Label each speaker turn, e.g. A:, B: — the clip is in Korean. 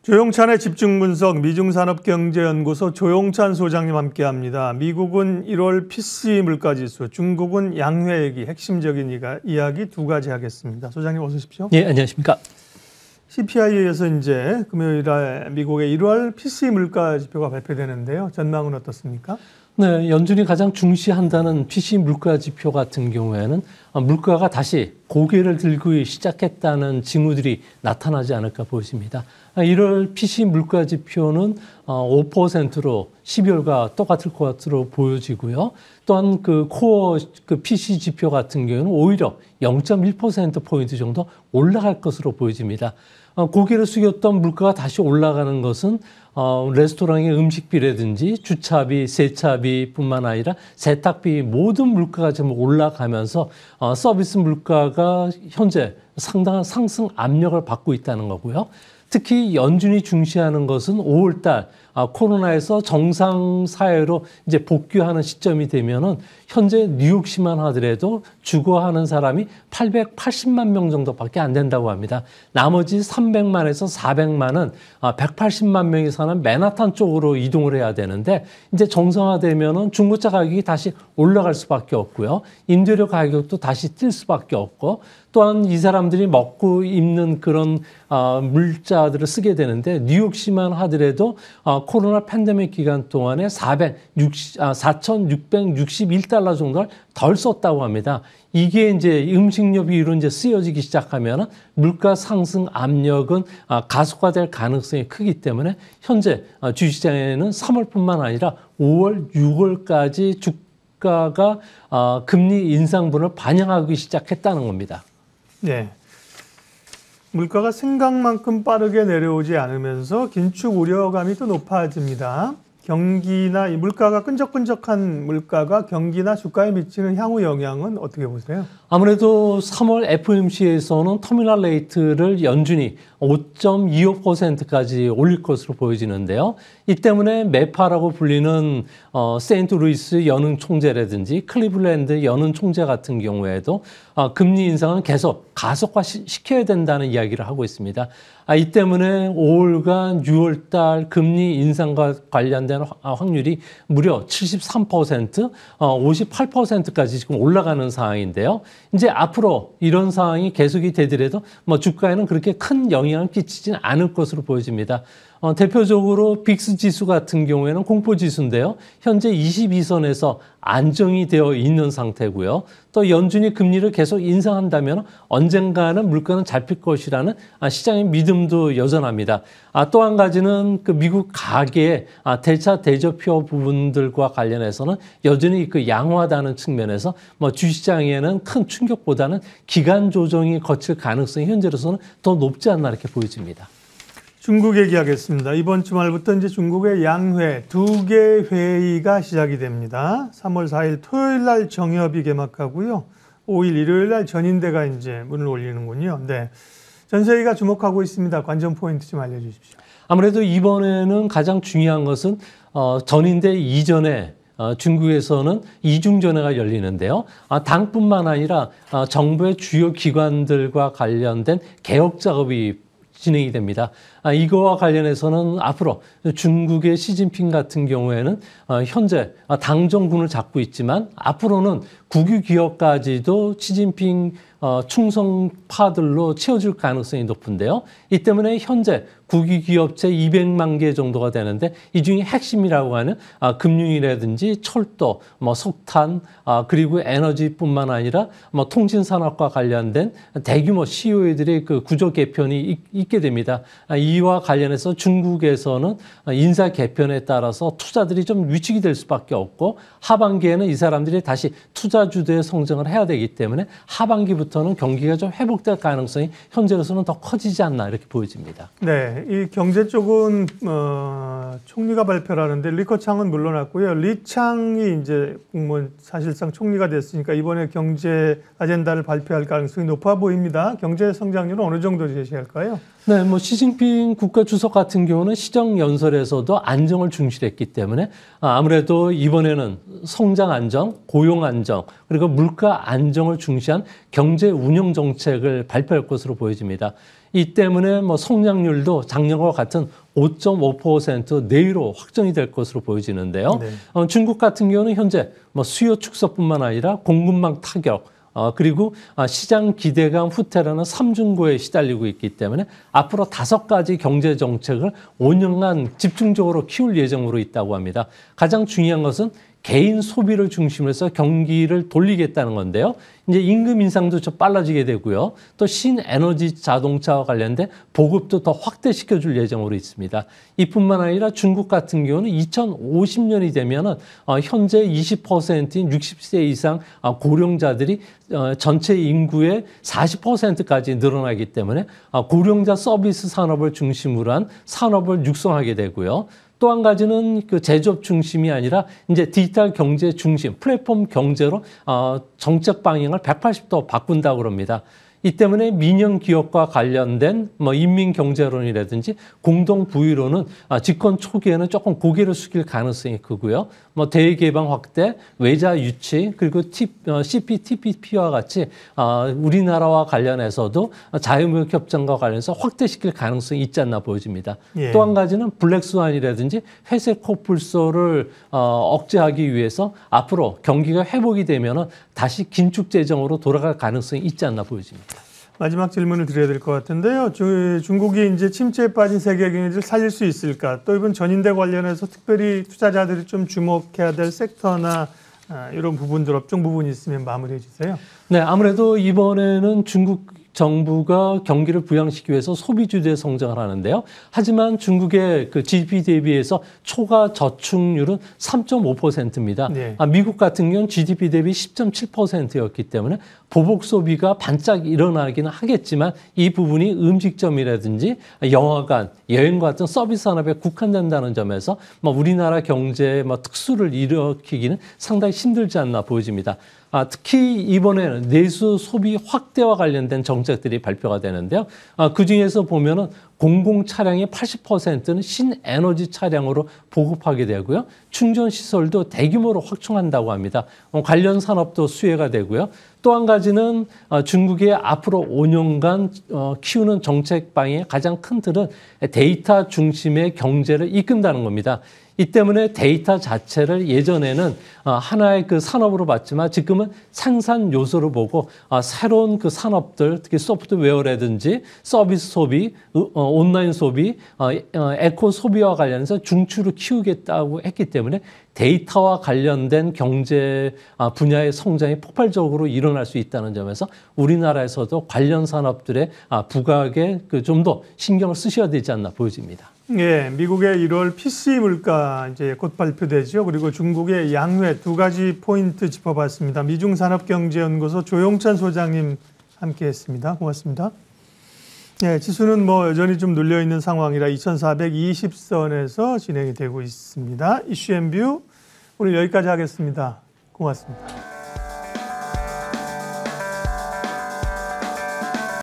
A: 조용찬의 집중분석 미중산업경제연구소 조용찬 소장님 함께합니다. 미국은 1월 PC 물가지수, 중국은 양회액이 핵심적인 이야기 두 가지 하겠습니다. 소장님 어서 오십시오.
B: 예, 안녕하십니까.
A: CPI에서 이제 금요일에 미국의 1월 PC 물가지표가 발표되는데요. 전망은 어떻습니까?
B: 네, 연준이 가장 중시한다는 PC 물가지표 같은 경우에는 물가가 다시 고개를 들기 시작했다는 징후들이 나타나지 않을까 보입니다. 1월 PC 물가지표는 5%로 12월과 똑같을 것으로 보여지고요. 또한 그 코어 PC 지표 같은 경우는 오히려 0.1%포인트 정도 올라갈 것으로 보여집니다. 고개를 숙였던 물가가 다시 올라가는 것은 레스토랑의 음식비라든지 주차비, 세차비뿐만 아니라 세탁비 모든 물가가 좀 올라가면서 서비스 물가가 현재 상당한 상승 압력을 받고 있다는 거고요. 특히 연준이 중시하는 것은 5월 달 코로나에서 정상 사회로 이제 복귀하는 시점이 되면은 현재 뉴욕시만 하더라도 주거하는 사람이 880만 명 정도밖에 안 된다고 합니다. 나머지 300만에서 400만은 180만 명이 사는 맨하탄 쪽으로 이동을 해야 되는데 이제 정상화되면은 중고차 가격이 다시 올라갈 수밖에 없고요. 임대료 가격도 다시 뛸 수밖에 없고 또한 이 사람들이 먹고 입는 그런 물자들을 쓰게 되는데 뉴욕시만 하더라도 코로나 팬데믹 기간 동안에 4,661달러 정도를 덜 썼다고 합니다. 이게 이제 음식료 비율로 이제 쓰여지기 시작하면 물가 상승 압력은 가속화될 가능성이 크기 때문에 현재 주시장에는 3월뿐만 아니라 5월, 6월까지 주가가 금리 인상분을 반영하기 시작했다는 겁니다.
A: 네. 물가가 생각만큼 빠르게 내려오지 않으면서 긴축 우려감이 또 높아집니다. 경기나 이 물가가 끈적끈적한 물가가 경기나 주가에 미치는 향후 영향은 어떻게 보세요?
B: 아무래도 3월 FOMC에서는 터미널 레이트를 연준이 5.25%까지 올릴 것으로 보여지는데요. 이 때문에 매파라고 불리는 세인트루이스 연은 총재라든지 클리블랜드 연은 총재 같은 경우에도 금리 인상은 계속 가속화시켜야 된다는 이야기를 하고 있습니다. 이 때문에 5월간 6월 달 금리 인상과 관련된 확률이 무려 73%, 58%까지 지금 올라가는 상황인데요. 이제 앞으로 이런 상황이 계속이 되더라도 주가에는 그렇게 큰 영향을 끼치지는 않을 것으로 보여집니다. 대표적으로 빅스 지수 같은 경우에는 공포 지수인데요. 현재 22선에서 안정이 되어 있는 상태고요. 또 연준이 금리를 계속 인상한다면 언젠가는 물가는 잡힐 것이라는 시장의 믿음도 여전합니다. 또 한 가지는 그 미국 가계의 대차 대조표 부분들과 관련해서는 여전히 그 양호하다는 측면에서 주시장에는 큰 충격보다는 기간 조정이 거칠 가능성이 현재로서는 더 높지 않나 이렇게 보여집니다.
A: 중국 얘기하겠습니다. 이번 주말부터 이제 중국의 양회 두 개 회의가 시작이 됩니다. 3월 4일 토요일 날 정협이 개막하고요. 5일 일요일 날 전인대가 이제 문을 올리는군요. 네. 전 세계가 주목하고 있습니다. 관전 포인트 좀 알려주십시오.
B: 아무래도 이번에는 가장 중요한 것은 전인대 이전에 중국에서는 이중전회가 열리는데요. 당뿐만 아니라 정부의 주요 기관들과 관련된 개혁 작업이 진행이 됩니다. 이거와 관련해서는 앞으로 중국의 시진핑 같은 경우에는 현재 당정군을 잡고 있지만 앞으로는 국유 기업까지도 시진핑 충성파들로 채워줄 가능성이 높은데요. 이 때문에 현재 국유 기업체 200만 개 정도가 되는데 이 중에 핵심이라고 하는 금융이라든지 철도, 석탄, 그리고 에너지뿐만 아니라 통신 산업과 관련된 대규모 CEO들의 그 구조 개편이 있게 됩니다. 이와 관련해서 중국에서는 인사 개편에 따라서 투자들이 좀 위축이 될 수밖에 없고 하반기에는 이 사람들이 다시 투자 주도의 성장을 해야 되기 때문에 하반기부터는 경기가 좀 회복될 가능성이 현재로서는 더 커지지 않나 이렇게 보여집니다.
A: 네, 이 경제 쪽은 총리가 발표를 하는데 리커창은 물러났고요. 리창이 이제 공무원 사실상 총리가 됐으니까 이번에 경제 아젠다를 발표할 가능성이 높아 보입니다. 경제 성장률은 어느 정도 제시할까요?
B: 네, 시진핑 국가주석 같은 경우는 시정연설에서도 안정을 중시했기 때문에 아무래도 이번에는 성장 안정, 고용 안정, 그리고 물가 안정을 중시한 경제 운영 정책을 발표할 것으로 보여집니다. 이 때문에 뭐 성장률도 작년과 같은 5.5% 내외로 확정이 될 것으로 보여지는데요.
A: 네.
B: 중국 같은 경우는 현재 뭐 수요 축소뿐만 아니라 공급망 타격, 그리고 시장 기대감 후퇴라는 삼중고에 시달리고 있기 때문에 앞으로 5가지 경제 정책을 5년간 집중적으로 키울 예정으로 있다고 합니다. 가장 중요한 것은 개인 소비를 중심으로 해서 경기를 돌리겠다는 건데요. 이제 임금 인상도 좀 빨라지게 되고요. 또 신에너지 자동차와 관련된 보급도 더 확대시켜 줄 예정으로 있습니다. 이뿐만 아니라 중국 같은 경우는 2050년이 되면은 현재 20%인 60세 이상 고령자들이 전체 인구의 40%까지 늘어나기 때문에 고령자 서비스 산업을 중심으로 한 산업을 육성하게 되고요. 또 한 가지는 그 제조업 중심이 아니라 이제 디지털 경제 중심, 플랫폼 경제로 정책 방향을 180도 바꾼다고 그럽니다. 이 때문에 민영 기업과 관련된 뭐 인민 경제론이라든지 공동 부유론은 집권 초기에는 조금 고개를 숙일 가능성이 크고요. 뭐 대개방 확대, 외자 유치, 그리고 CPTPP와 같이 우리나라와 관련해서도 자유무역 협정과 관련해서 확대시킬 가능성이 있지 않나 보여집니다.
A: 예.
B: 또 한 가지는 블랙스완이라든지 회색 코뿔소를 억제하기 위해서 앞으로 경기가 회복이 되면은 다시 긴축 재정으로 돌아갈 가능성이 있지 않나 보여집니다.
A: 마지막 질문을 드려야 될 것 같은데요. 중국이 이제 침체에 빠진 세계 경제를 살릴 수 있을까? 또 이번 전인대 관련해서 특별히 투자자들이 좀 주목해야 될 섹터나 이런 부분들, 업종 부분이 있으면 마무리해 주세요.
B: 네, 아무래도 이번에는 중국 정부가 경기를 부양시키기 위해서 소비주도의 성장을 하는데요. 하지만 중국의 그 GDP 대비해서 초과 저축률은 3.5%입니다.
A: 네.
B: 미국 같은 경우는 GDP 대비 10.7%였기 때문에 보복 소비가 반짝 일어나기는 하겠지만 이 부분이 음식점이라든지 영화관, 여행과 같은 서비스 산업에 국한된다는 점에서 우리나라 경제의 특수를 일으키기는 상당히 힘들지 않나 보여집니다. 특히 이번에는 내수 소비 확대와 관련된 정책들이 발표가 되는데요. 그중에서 보면은 공공 차량의 80%는 신에너지 차량으로 보급하게 되고요. 충전 시설도 대규모로 확충한다고 합니다. 관련 산업도 수혜가 되고요. 또 한 가지는 중국의 앞으로 5년간 키우는 정책 방향의 가장 큰 틀은 데이터 중심의 경제를 이끈다는 겁니다. 이 때문에 데이터 자체를 예전에는 하나의 그 산업으로 봤지만 지금은 생산 요소로 보고 새로운 그 산업들, 특히 소프트웨어라든지 서비스 소비, 온라인 소비, 에코 소비와 관련해서 중추를 키우겠다고 했기 때문에 데이터와 관련된 경제 분야의 성장이 폭발적으로 일어날 수 있다는 점에서 우리나라에서도 관련 산업들의 부각에 좀 더 신경을 쓰셔야 되지 않나 보여집니다.
A: 예, 미국의 1월 PC 물가 이제 곧 발표되죠. 그리고 중국의 양회 2가지 포인트 짚어봤습니다. 미중산업경제연구소 조용찬 소장님 함께했습니다. 고맙습니다. 예, 지수는 여전히 좀 눌려 있는 상황이라 2,420선에서 진행이 되고 있습니다. 이슈앤뷰 오늘 여기까지 하겠습니다. 고맙습니다.